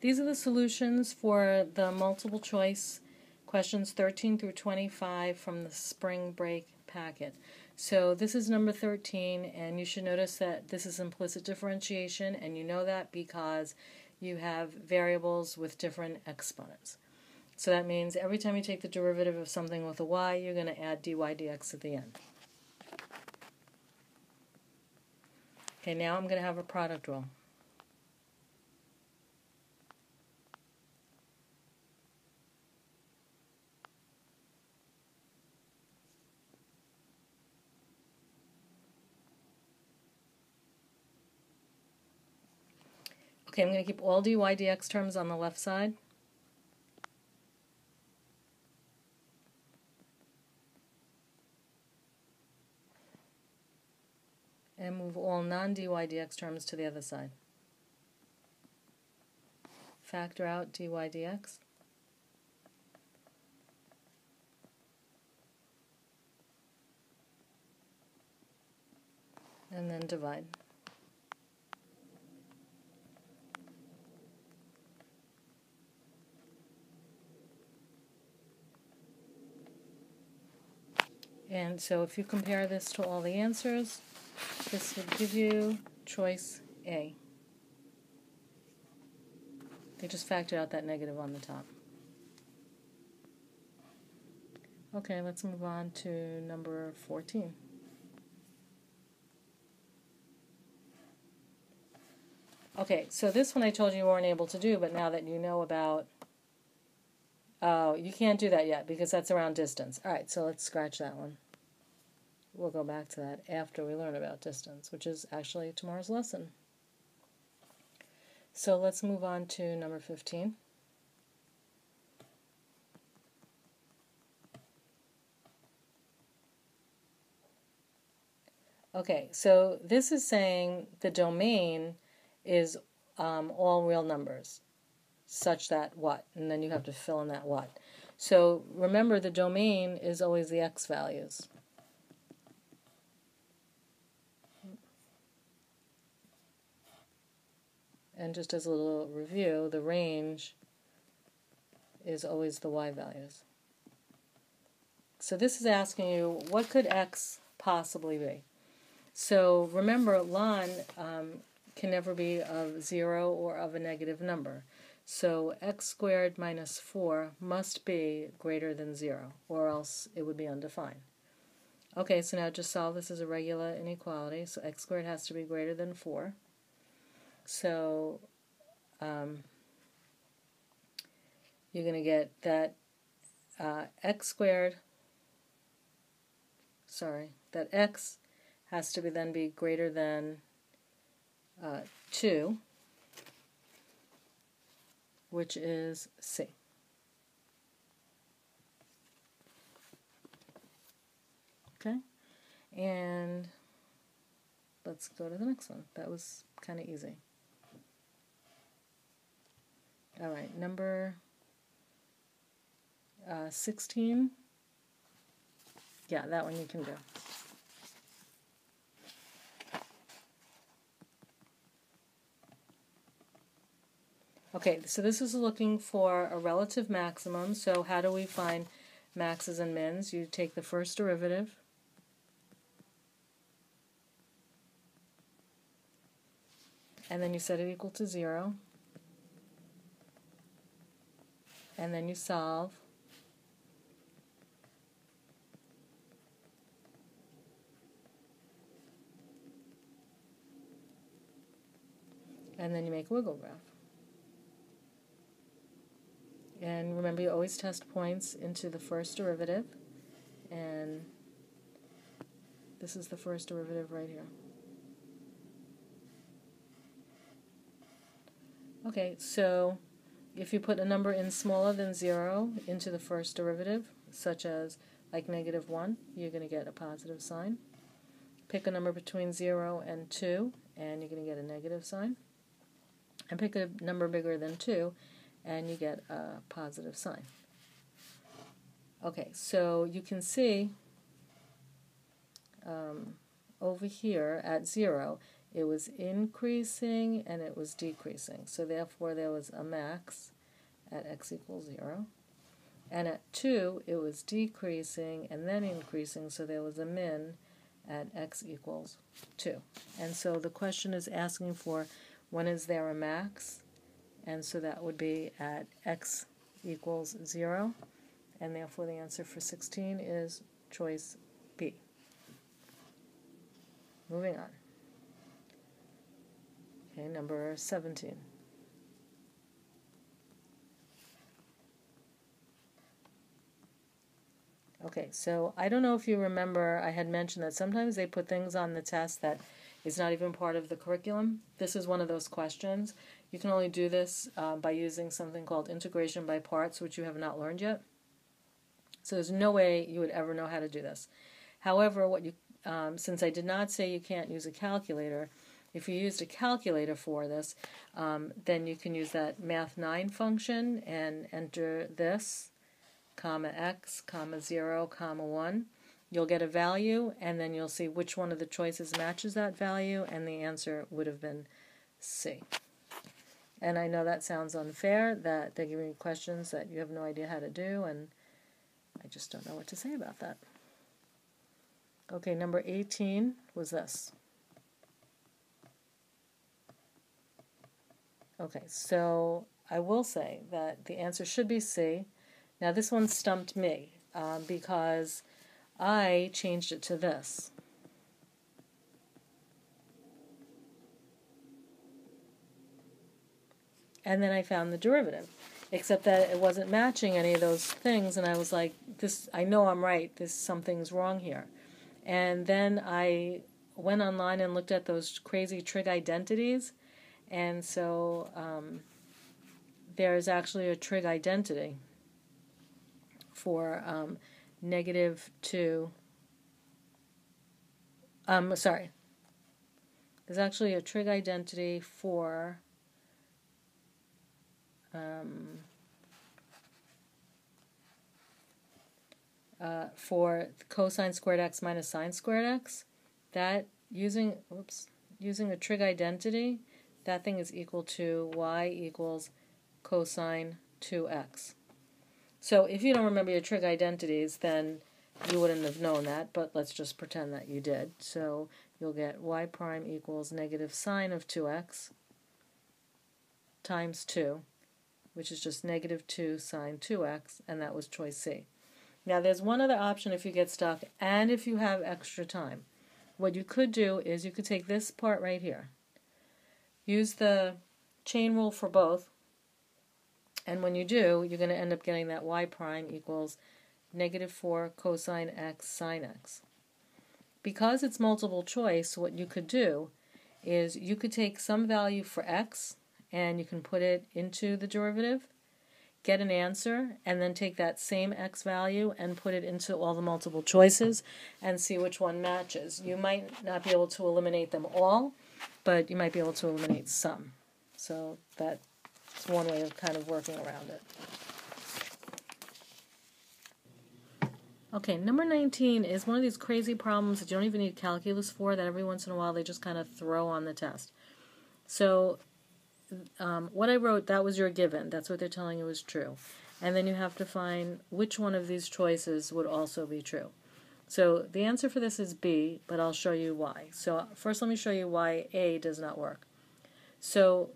These are the solutions for the multiple choice questions 13 through 25 from the spring break packet. So this is number 13, and you should notice that this is implicit differentiation, and you know that because you have variables with different exponents. So that means every time you take the derivative of something with a y, you're going to add dy dx at the end. Okay, now I'm going to have a product rule. Okay, I'm going to keep all dy dx terms on the left side. And move all non-dy dx terms to the other side. Factor out dy dx. And then divide. And so if you compare this to all the answers, this would give you choice A. They just factored out that negative on the top. Okay, let's move on to number 14. Okay, so this one I told you weren't able to do, but now that you know about, oh, you can't do that yet because that's around distance. All right, so let's scratch that one. We'll go back to that after we learn about distance, which is actually tomorrow's lesson. So let's move on to number 15. Okay, so this is saying the domain is all real numbers, such that what? And then you have to fill in that what. So remember, the domain is always the x values. And just as a little review, the range is always the y values. So this is asking you, what could x possibly be? So remember, ln can never be of 0 or of a negative number. So x squared minus 4 must be greater than 0, or else it would be undefined. Okay, so now just solve this as a regular inequality. So x squared has to be greater than 4. So you're going to get that x has to then be greater than 2, which is C. Okay, and let's go to the next one. That was kind of easy. All right, number 16. Yeah, that one you can do. Okay, so this is looking for a relative maximum. So how do we find maxes and mins? You take the first derivative, and then you set it equal to 0, and then you solve. And then you make a wiggle graph. And remember, you always test points into the first derivative, and this is the first derivative right here. Okay, so if you put a number in smaller than 0 into the first derivative, such as like -1, you're going to get a positive sign. Pick a number between 0 and 2, and you're going to get a negative sign. And pick a number bigger than 2, and you get a positive sign. Okay, so you can see over here at 0, it was increasing and it was decreasing. So therefore there was a max at x equals 0. And at 2, it was decreasing and then increasing, so there was a min at x equals 2. And so the question is asking for when is there a max, and so that would be at x equals 0, and therefore the answer for 16 is choice B. Moving on. Okay, number 17. Okay, so I don't know if you remember, I had mentioned that sometimes they put things on the test that is not even part of the curriculum. This is one of those questions. You can only do this by using something called integration by parts, which you have not learned yet. So there's no way you would ever know how to do this. However, since I did not say you can't use a calculator, if you used a calculator for this, then you can use that Math9 function and enter this, comma x, comma 0, comma 1. You'll get a value, and then you'll see which one of the choices matches that value, and the answer would have been C. And I know that sounds unfair, that they're giving you questions that you have no idea how to do, and I just don't know what to say about that. Okay, number 18 was this. Okay, so I will say that the answer should be C. Now this one stumped me because I changed it to this. And then I found the derivative, except that it wasn't matching any of those things, and I was like, "This, I know I'm right, something's wrong here." And then I went online and looked at those crazy trig identities, and so there's actually a trig identity for -2. There's actually a trig identity for cosine squared x minus sine squared x. That using a trig identity, that thing is equal to y equals cosine 2x. So if you don't remember your trig identities, then you wouldn't have known that, but let's just pretend that you did. So you'll get y prime equals negative sine of 2x times 2, which is just negative 2 sine 2x, and that was choice C. Now there's one other option if you get stuck and if you have extra time. What you could do is you could take this part right here, use the chain rule for both, and when you do, you're going to end up getting that y prime equals negative 4 cosine x sine x. Because it's multiple choice, what you could do is you could take some value for x and you can put it into the derivative, get an answer, and then take that same x value and put it into all the multiple choices and see which one matches. You might not be able to eliminate them all, but you might be able to eliminate some. So that's one way of kind of working around it. Okay, number 19 is one of these crazy problems that you don't even need calculus for, that every once in a while they just kind of throw on the test. So what I wrote, that was your given. That's what they're telling you is true. And then you have to find which one of these choices would also be true. So the answer for this is B, but I'll show you why. So first let me show you why A does not work. So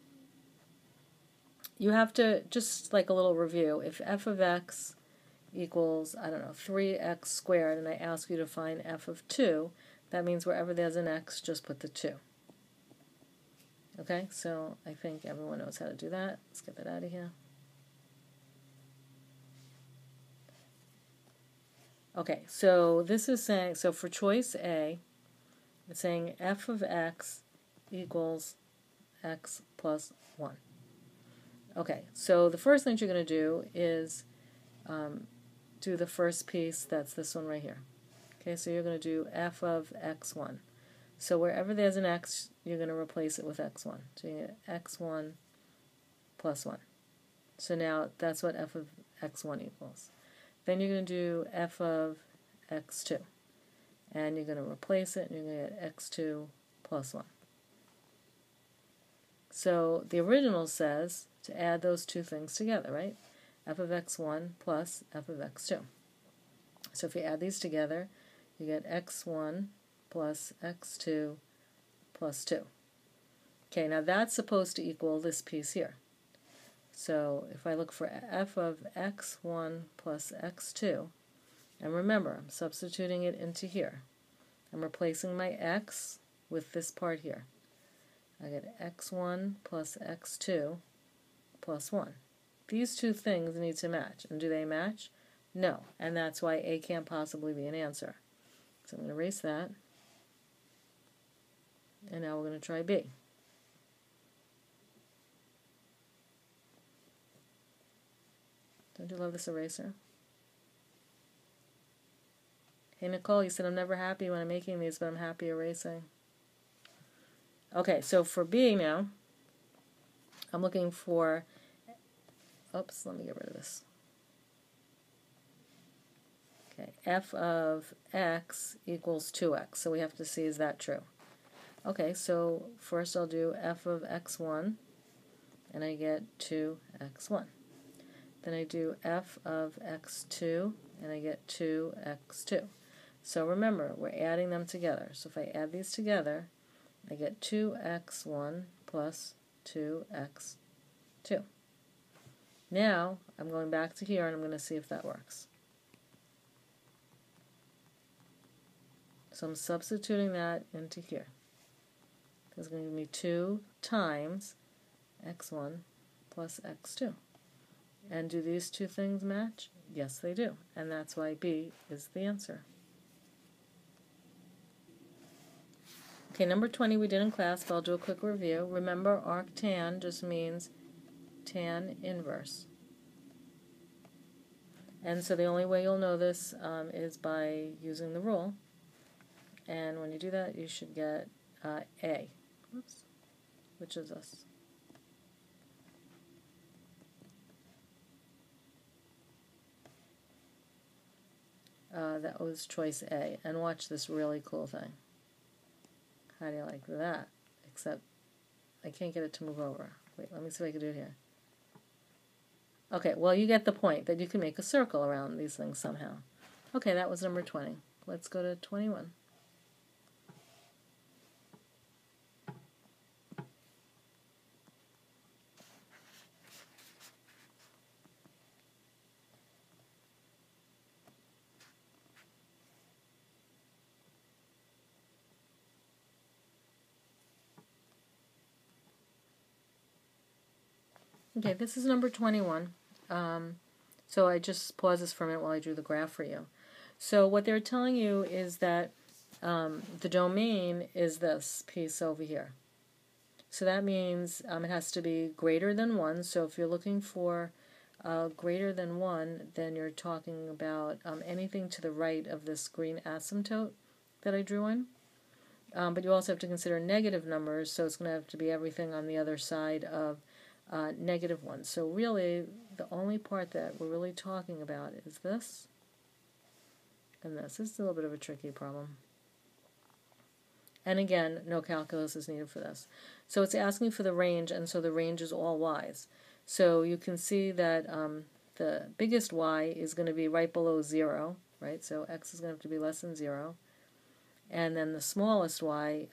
you have to, just like a little review, if f of x equals, 3x squared, and I ask you to find f of 2, that means wherever there's an x, just put the 2. Okay, so I think everyone knows how to do that. Let's get that out of here. Okay, so this is saying, so for choice A, it's saying f of x equals x plus 1. Okay, so the first thing you're going to do is do the first piece, that's this one right here. Okay, so you're going to do f of x1. So wherever there's an x, you're going to replace it with x1. So you get x1 plus 1. So now that's what f of x1 equals. Then you're going to do f of x2. And you're going to replace it, and you're going to get x2 plus 1. So the original says to add those two things together, right? F of x1 plus f of x2. So if you add these together, you get x1 plus x2 plus 2. Okay, now that's supposed to equal this piece here. So if I look for f of x1 plus x2, and remember, I'm substituting it into here. I'm replacing my x with this part here. I get x1 plus x2 plus 1. These two things need to match. And do they match? No. And that's why A can't possibly be an answer. So I'm going to erase that. And now we're going to try B. Don't you love this eraser? Hey Nicole, you said I'm never happy when I'm making these, but I'm happy erasing. Okay, so for B now, I'm looking for, oops, let me get rid of this. Okay, f of x equals 2x, so we have to see is that true. Okay, so first I'll do f of x1, and I get 2x1. Then I do f of x2, and I get 2x2. So remember, we're adding them together. So if I add these together, I get 2x1 plus 2x2. Now, I'm going back to here and I'm going to see if that works. So I'm substituting that into here. It's going to give me 2 times x1 plus x2. And do these two things match? Yes, they do. And that's why B is the answer. Okay, number 20 we did in class, but I'll do a quick review. Remember, arctan just means tan inverse. And so the only way you'll know this is by using the rule. And when you do that, you should get A. Oops. Which is this? That was choice A. And watch this really cool thing. How do you like that? Except I can't get it to move over. Wait, let me see if I can do it here. Okay, well, you get the point that you can make a circle around these things somehow. Okay, that was number 20. Let's go to 21. Okay, this is number 21. So I just pause this for a minute while I drew the graph for you. So what they're telling you is that the domain is this piece over here. So that means it has to be greater than 1. So if you're looking for greater than 1, then you're talking about anything to the right of this green asymptote that I drew in. But you also have to consider negative numbers, so it's going to have to be everything on the other side of negative 1. So really, the only part that we're really talking about is this and this. This is a little bit of a tricky problem. And again, no calculus is needed for this. So it's asking for the range, and so the range is all y's. So you can see that the biggest y is going to be right below 0, right? So x is going to have to be less than 0. And then the smallest y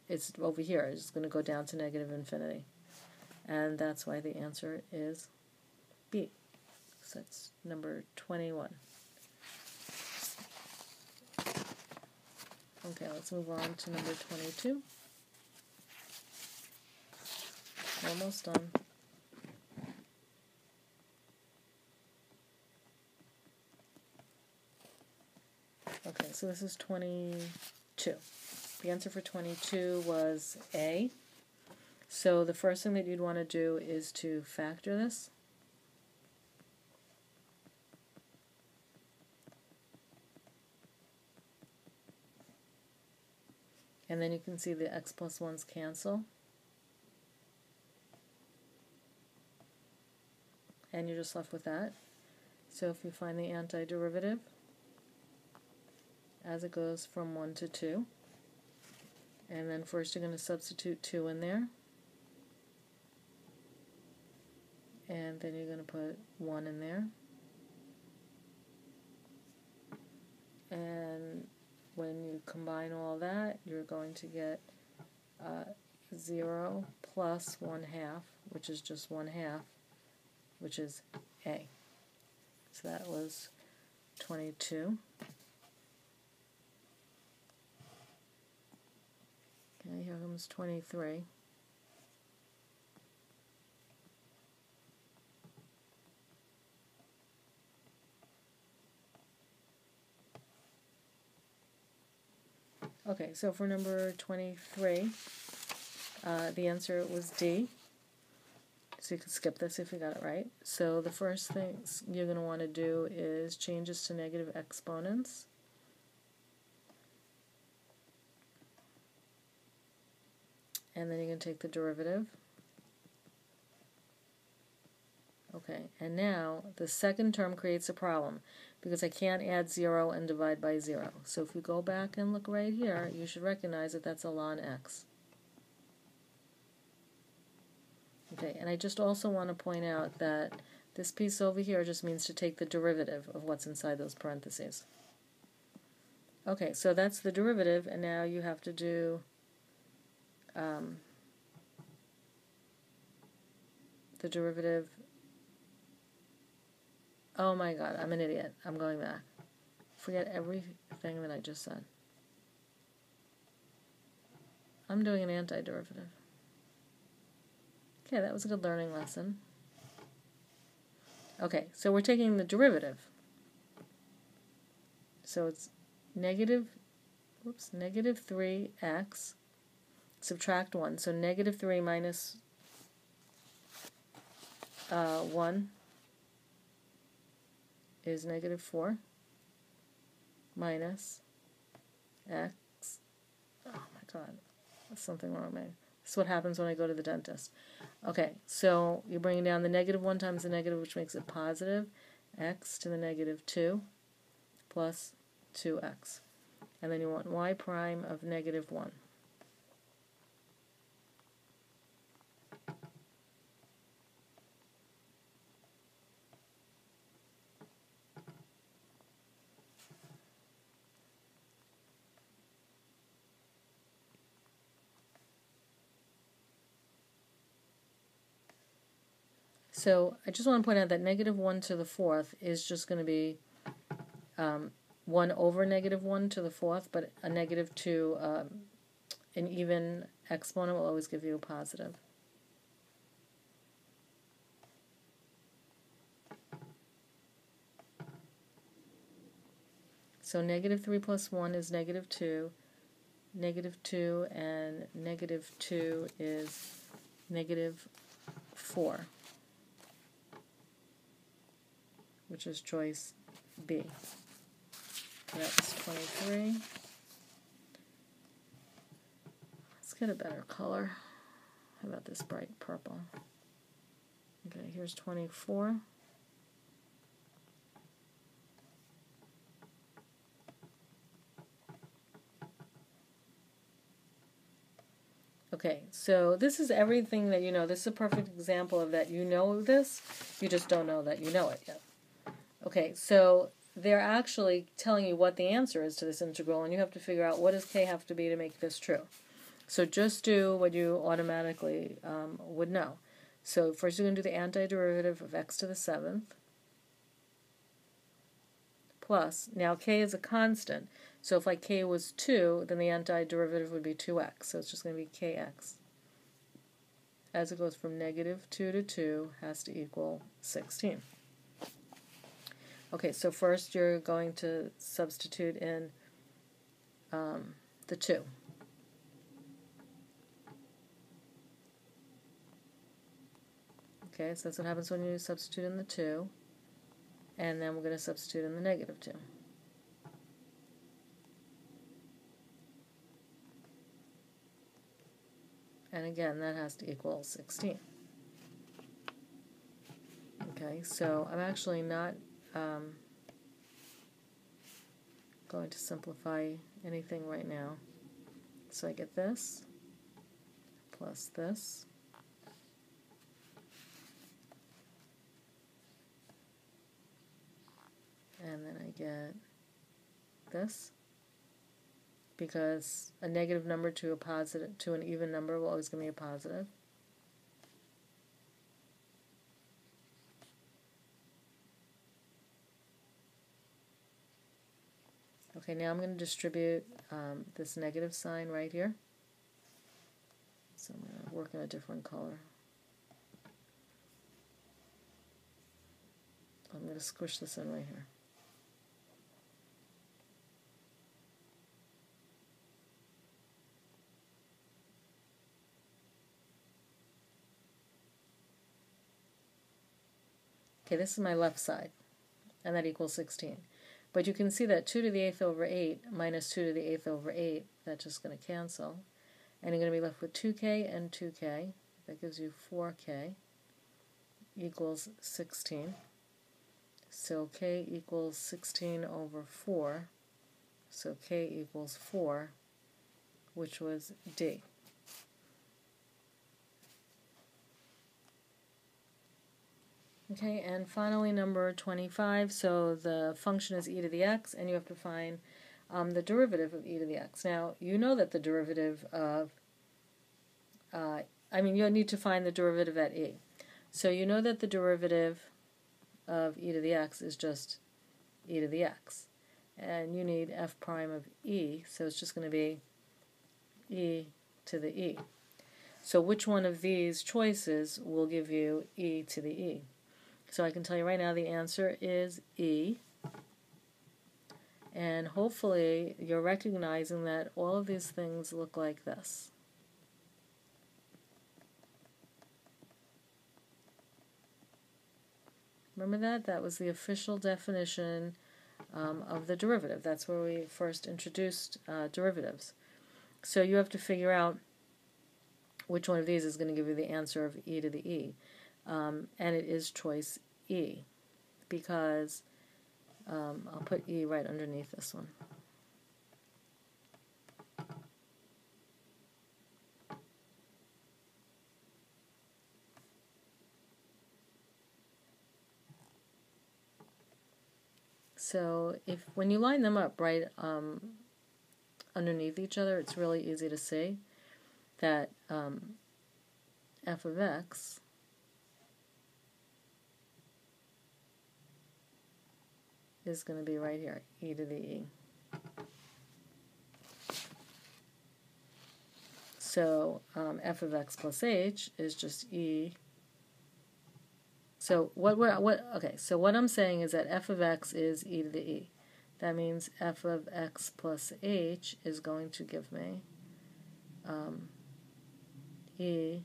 is over here. It's going to go down to negative infinity. And that's why the answer is B. So that's number 21. Okay, let's move on to number 22. Almost done. Okay, so this is 22. The answer for 22 was A. So the first thing that you'd want to do is to factor this. And then you can see the x plus 1's cancel. And you're just left with that. So if you find the antiderivative as it goes from 1 to 2, and then first you're going to substitute 2 in there. and then you're going to put 1 in there. And when you combine all that, you're going to get 0 plus 1/2, which is just 1/2, which is A. So that was 22. Okay, here comes 23. Okay, so for number 23, the answer was D. So you can skip this if you got it right. So the first thing you're going to want to do is changes to negative exponents. And then you're going to take the derivative. Okay, and now the second term creates a problem because I can't add 0 and divide by 0. So if we go back and look right here, you should recognize that that's a ln x. Okay, and I just also want to point out that this piece over here just means to take the derivative of what's inside those parentheses. Okay, so that's the derivative, and now you have to do the derivative. Oh my god, I'm an idiot. I'm going back. Forget everything that I just said. I'm doing an antiderivative. Okay, that was a good learning lesson. Okay, so we're taking the derivative. So it's negative 3x, subtract 1. So negative 3 minus 1 is negative 4 minus x. Oh my god, there's something wrong with me. This is what happens when I go to the dentist. Okay, so you're bringing down the negative 1 times the negative, which makes it positive, x to the negative 2 plus 2x. And then you want y prime of negative 1. So I just want to point out that negative 1 to the 4th is just going to be 1 over negative 1 to the 4th, but a negative 2, an even exponent will always give you a positive. So negative 3 plus 1 is negative 2. Negative 2 and negative 2 is negative 4, which is choice B. That's 23. Let's get a better color. How about this bright purple? Okay, here's 24. Okay, so this is everything that you know. This is a perfect example of that. You know this, you just don't know that you know it yet. Okay, so they're actually telling you what the answer is to this integral, and you have to figure out what does k have to be to make this true. So just do what you automatically would know. So first you're going to do the antiderivative of x to the 7th plus, now k is a constant, so if like k was 2, then the antiderivative would be 2x, so it's just going to be kx. As it goes from negative 2 to 2 has to equal 16. Okay, so first you're going to substitute in the 2. Okay, so that's what happens when you substitute in the 2. And then we're going to substitute in the negative 2. And again, that has to equal 16. Okay, so I'm actually not going to simplify anything right now. So I get this plus this get this, because a negative number to a positive to an even number will always give me a positive. Okay, now I'm going to distribute this negative sign right here. So I'm going to work in a different color. I'm going to squish this in right here. Okay, this is my left side, and that equals 16. But you can see that 2 to the 8th over 8 minus 2 to the 8th over 8, that's just going to cancel. And you're going to be left with 2k and 2k. That gives you 4k equals 16. So k equals 16 over 4. So k equals 4, which was D. Okay, and finally number 25, so the function is e to the x, and you have to find the derivative of e to the x. Now, you know that the derivative of, you'll need to find the derivative at e. So you know that the derivative of e to the x is just e to the x. And you need f prime of e, so it's just going to be e to the e. So which one of these choices will give you e to the e? So I can tell you right now the answer is E. And hopefully you're recognizing that all of these things look like this. Remember that? That was the official definition of the derivative. That's where we first introduced derivatives. So you have to figure out which one of these is going to give you the answer of e to the e. And it is choice E, because I'll put E right underneath this one. So when you line them up right underneath each other, it's really easy to see that f of x is going to be right here, e to the e. So f of x plus h is just e. So so what I'm saying is that f of x is e to the e. That means f of x plus h is going to give me e.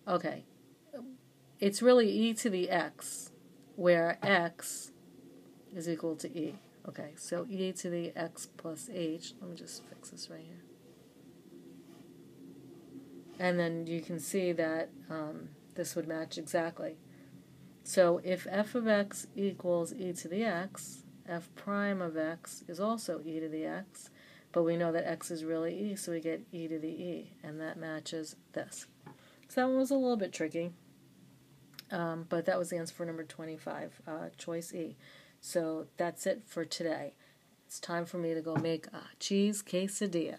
Okay. It's really e to the x, where x is equal to e. Okay, so e to the x plus h. Let me just fix this right here. And then you can see that this would match exactly. So if f of x equals e to the x, f prime of x is also e to the x, but we know that x is really e, so we get e to the e, and that matches this. So that one was a little bit tricky. But that was the answer for number 25, choice E. So that's it for today. It's time for me to go make a cheese quesadilla.